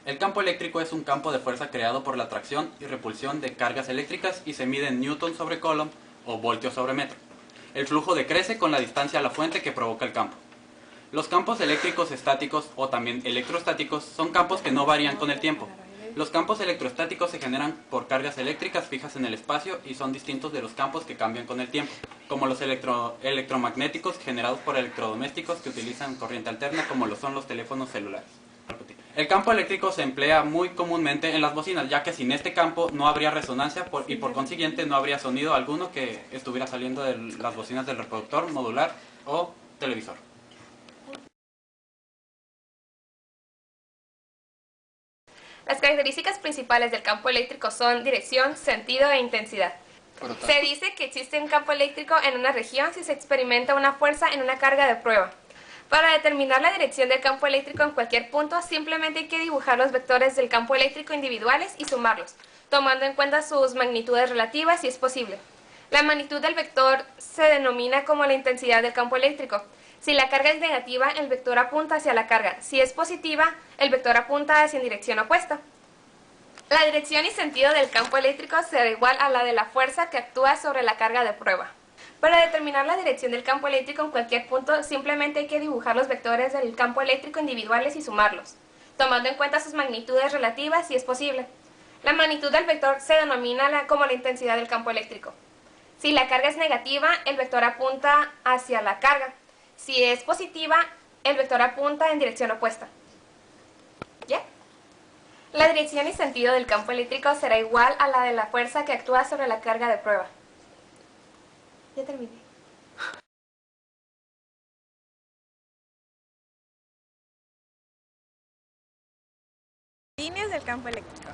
El campo eléctrico es un campo de fuerza creado por la atracción y repulsión de cargas eléctricas y se mide en newton sobre coulomb o voltios sobre metro. El flujo decrece con la distancia a la fuente que provoca el campo. Los campos eléctricos estáticos o también electrostáticos son campos que no varían con el tiempo. Los campos electrostáticos se generan por cargas eléctricas fijas en el espacio y son distintos de los campos que cambian con el tiempo, como los electromagnéticos generados por electrodomésticos que utilizan corriente alterna, como lo son los teléfonos celulares. El campo eléctrico se emplea muy comúnmente en las bocinas, ya que sin este campo no habría resonancia y por consiguiente no habría sonido alguno que estuviera saliendo de las bocinas del reproductor modular o televisor. Las características principales del campo eléctrico son dirección, sentido e intensidad. Se dice que existe un campo eléctrico en una región si se experimenta una fuerza en una carga de prueba. Para determinar la dirección del campo eléctrico en cualquier punto, simplemente hay que dibujar los vectores del campo eléctrico individuales y sumarlos, tomando en cuenta sus magnitudes relativas si es posible. La magnitud del vector se denomina como la intensidad del campo eléctrico. Si la carga es negativa, el vector apunta hacia la carga. Si es positiva, el vector apunta hacia en dirección opuesta. La dirección y sentido del campo eléctrico será igual a la de la fuerza que actúa sobre la carga de prueba. Para determinar la dirección del campo eléctrico en cualquier punto, simplemente hay que dibujar los vectores del campo eléctrico individuales y sumarlos, tomando en cuenta sus magnitudes relativas si es posible. La magnitud del vector se denomina como la intensidad del campo eléctrico. Si la carga es negativa, el vector apunta hacia la carga. Si es positiva, el vector apunta en dirección opuesta. ¿Ya? La dirección y sentido del campo eléctrico será igual a la de la fuerza que actúa sobre la carga de prueba. Ya terminé. Líneas del campo eléctrico.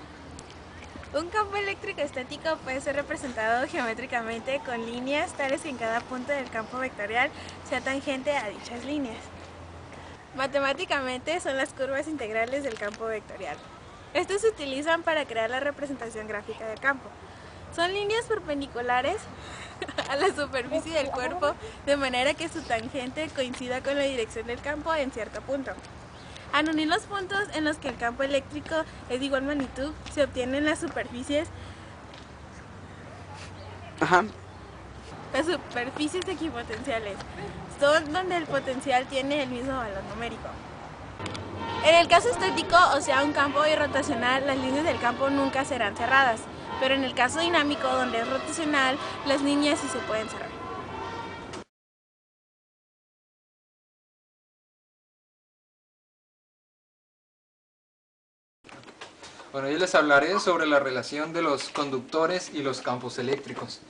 Un campo eléctrico estático puede ser representado geométricamente con líneas tales que en cada punto del campo vectorial sea tangente a dichas líneas. Matemáticamente son las curvas integrales del campo vectorial. Estos se utilizan para crear la representación gráfica del campo. Son líneas perpendiculares a la superficie del cuerpo de manera que su tangente coincida con la dirección del campo en cierto punto. Al unir los puntos en los que el campo eléctrico es de igual magnitud, se obtienen las superficies equipotenciales. Son donde el potencial tiene el mismo valor numérico. En el caso estático, o sea un campo irrotacional, las líneas del campo nunca serán cerradas, pero en el caso dinámico, donde es rotacional, las líneas sí se pueden cerrar. Bueno, yo les hablaré sobre la relación de los conductores y los campos eléctricos.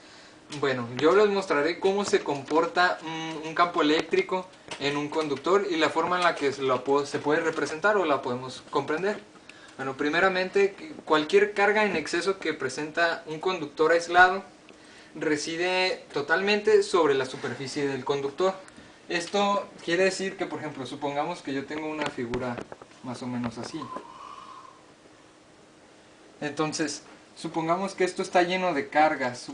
Bueno, yo les mostraré cómo se comporta un campo eléctrico en un conductor y la forma en la que se puede representar o la podemos comprender. Bueno, primeramente, cualquier carga en exceso que presenta un conductor aislado reside totalmente sobre la superficie del conductor. Esto quiere decir que, por ejemplo, supongamos que yo tengo una figura más o menos así. Entonces, supongamos que esto está lleno de cargas,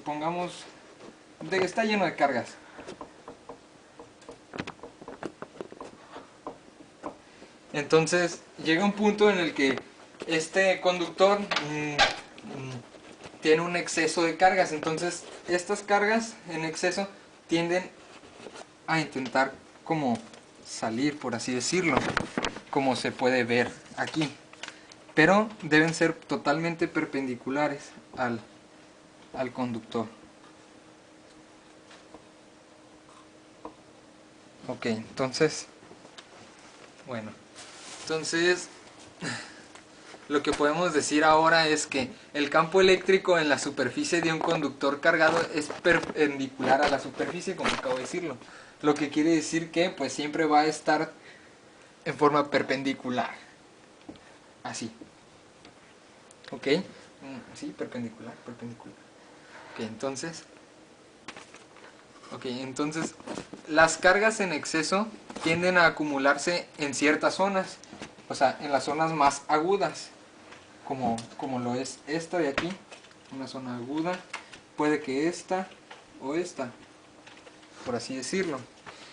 está lleno de cargas. Entonces, llega un punto en el que este conductor tiene un exceso de cargas, entonces estas cargas en exceso tienden a intentar como salir, por así decirlo, como se puede ver aquí. Pero deben ser totalmente perpendiculares al conductor. Ok, entonces, bueno, lo que podemos decir ahora es que el campo eléctrico en la superficie de un conductor cargado es perpendicular a la superficie, como acabo de decirlo. Lo que quiere decir que pues siempre va a estar en forma perpendicular. Así. Ok, Sí, perpendicular. Ok, entonces las cargas en exceso tienden a acumularse en ciertas zonas, o sea, en las zonas más agudas, como lo es esta de aquí, una zona aguda, puede que esta o esta, por así decirlo.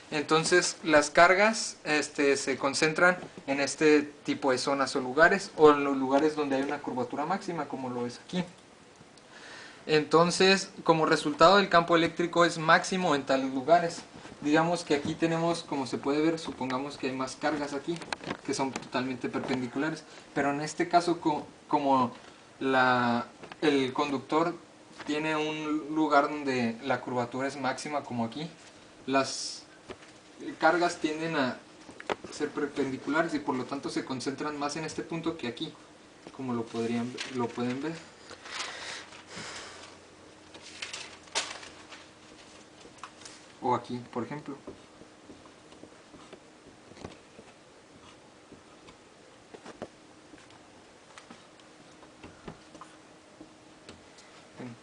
Entonces las cargas se concentran en este tipo de zonas o lugares, o en los lugares donde hay una curvatura máxima, como lo es aquí. Entonces, como resultado, el campo eléctrico es máximo en tales lugares. Digamos que aquí tenemos, como se puede ver, supongamos que hay más cargas aquí, que son totalmente perpendiculares. Pero en este caso, como el conductor tiene un lugar donde la curvatura es máxima, como aquí, las cargas tienden a ser perpendiculares y por lo tanto se concentran más en este punto que aquí, como lo pueden ver. O aquí, por ejemplo.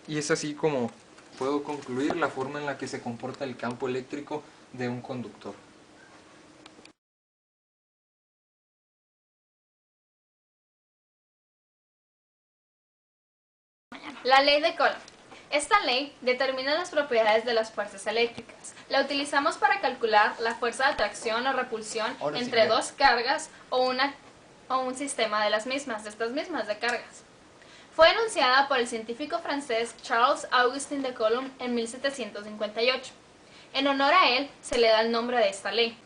Y es así como puedo concluir la forma en la que se comporta el campo eléctrico de un conductor. La ley de Coulomb. Esta ley determina las propiedades de las fuerzas eléctricas. La utilizamos para calcular la fuerza de atracción o repulsión entre dos cargas o un sistema de estas mismas de cargas. Fue enunciada por el científico francés Charles-Augustin de Coulomb en 1758. En honor a él se le da el nombre de esta ley.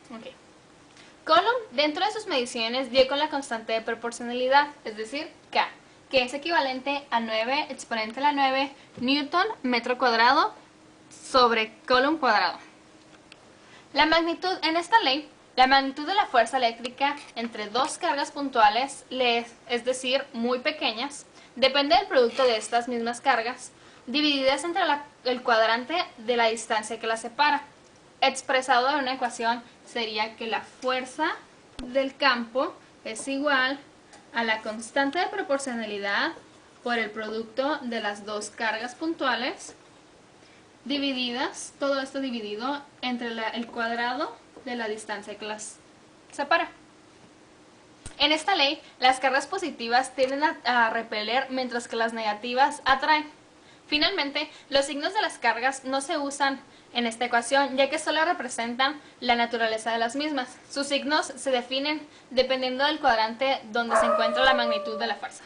Coulomb, dentro de sus mediciones, dio con la constante de proporcionalidad, es decir, K, que es equivalente a 9 exponente a la 9 Newton metro cuadrado sobre Coulomb cuadrado. La magnitud en esta ley, la magnitud de la fuerza eléctrica entre dos cargas puntuales, es decir, muy pequeñas, depende del producto de estas mismas cargas, divididas entre el cuadrante de la distancia que las separa. Expresado en una ecuación sería que la fuerza del campo es igual a la constante de proporcionalidad por el producto de las dos cargas puntuales divididas, todo esto dividido entre el cuadrado de la distancia que las separa. En esta ley, las cargas positivas tienden a repeler mientras que las negativas atraen. Finalmente, los signos de las cargas no se usan en esta ecuación, ya que solo representan la naturaleza de las mismas. Sus signos se definen dependiendo del cuadrante donde se encuentra la magnitud de la fuerza.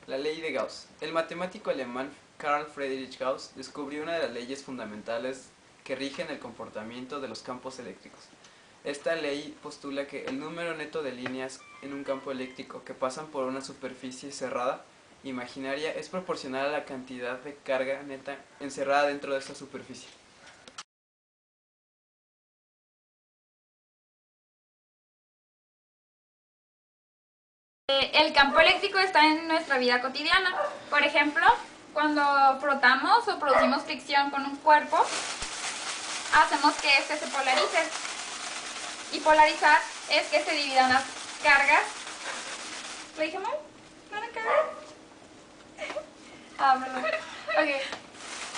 La ley de Gauss. El matemático alemán Carl Friedrich Gauss descubrió una de las leyes fundamentales que rigen el comportamiento de los campos eléctricos. Esta ley postula que el número neto de líneas en un campo eléctrico que pasan por una superficie cerrada imaginaria es proporcional a la cantidad de carga neta encerrada dentro de esta superficie. El campo eléctrico está en nuestra vida cotidiana. Por ejemplo, cuando frotamos o producimos fricción con un cuerpo, hacemos que este se polarice. Y polarizar es que se dividan las cargas. ¿Lo dije mal? ¿No la cagué? Perdón. Ok.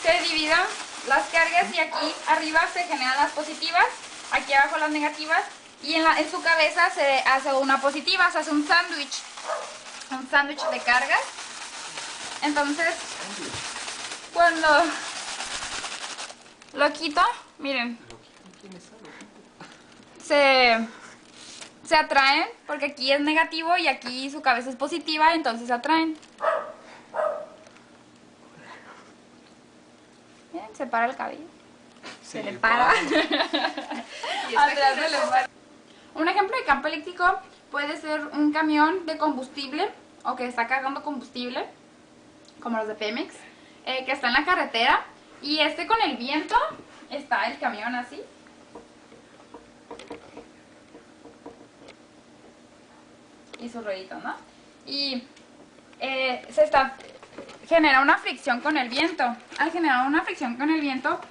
Se dividan las cargas y aquí arriba se generan las positivas, aquí abajo las negativas. Y en su cabeza se hace una positiva, se hace un sándwich de cargas. Entonces, cuando lo quito, miren, se atraen, porque aquí es negativo y aquí su cabeza es positiva, entonces se atraen. Miren, se para el cabello. Se le para. Atrás se le para. Un ejemplo de campo eléctrico puede ser un camión de combustible o que está cargando combustible, como los de Pemex, que está en la carretera y con el viento está el camión así. Y su ruedito, ¿no? Y genera una fricción con el viento. Al generar una fricción con el viento,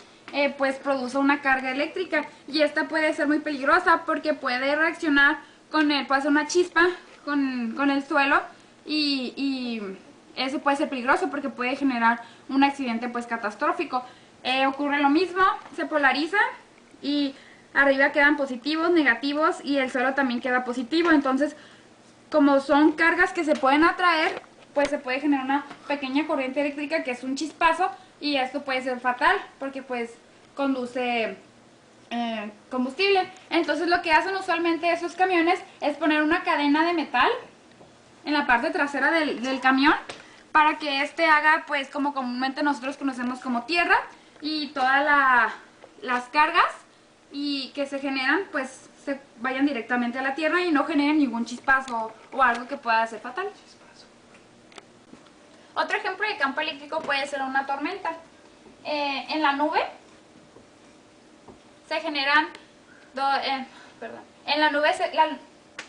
pues produce una carga eléctrica, y esta puede ser muy peligrosa porque puede reaccionar puede hacer una chispa con el suelo, y eso puede ser peligroso porque puede generar un accidente pues catastrófico. Ocurre lo mismo, se polariza y arriba quedan positivos, negativos, y el suelo también queda positivo. Entonces, como son cargas que se pueden atraer, pues se puede generar una pequeña corriente eléctrica que es un chispazo, y esto puede ser fatal porque pues conduce combustible. Entonces lo que hacen usualmente esos camiones es poner una cadena de metal en la parte trasera del camión, para que este haga pues como comúnmente nosotros conocemos como tierra, y todas las cargas y que se generan pues se vayan directamente a la tierra y no generen ningún chispazo o algo que pueda ser fatal. Otro ejemplo de campo eléctrico puede ser una tormenta. En la nube se generan en la nube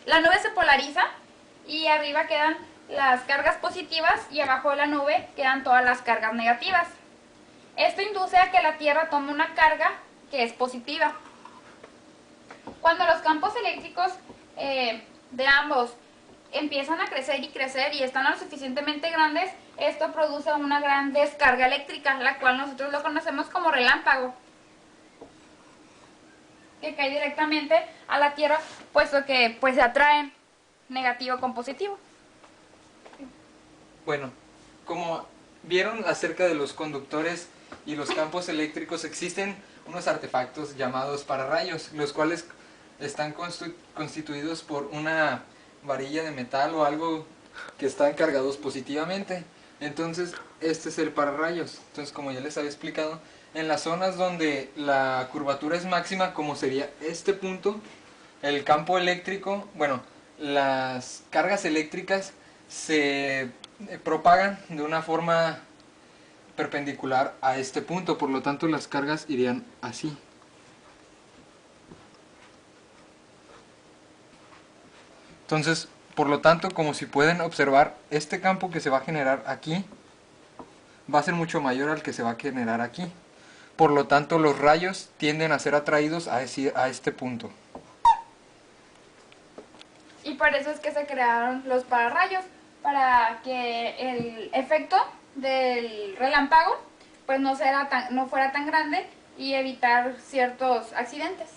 la nube se polariza, y arriba quedan las cargas positivas y abajo de la nube quedan todas las cargas negativas. Esto induce a que la Tierra tome una carga que es positiva. Cuando los campos eléctricos de ambos empiezan a crecer y están lo suficientemente grandes, esto produce una gran descarga eléctrica, la cual nosotros lo conocemos como relámpago, que cae directamente a la Tierra, puesto que pues se atraen negativo con positivo. Bueno, como vieron acerca de los conductores y los campos eléctricos, existen unos artefactos llamados pararrayos, los cuales están constituidos por una varilla de metal o algo que están cargados positivamente. Entonces, este es el pararrayos. Entonces, como ya les había explicado, en las zonas donde la curvatura es máxima, como sería este punto, el campo eléctrico, bueno, las cargas eléctricas se propagan de una forma perpendicular a este punto, por lo tanto las cargas irían así. Entonces, por lo tanto, como si pueden observar, este campo que se va a generar aquí va a ser mucho mayor al que se va a generar aquí. Por lo tanto, los rayos tienden a ser atraídos a este punto. Y por eso es que se crearon los pararrayos, para que el efecto del relámpago pues no fuera tan grande y evitar ciertos accidentes.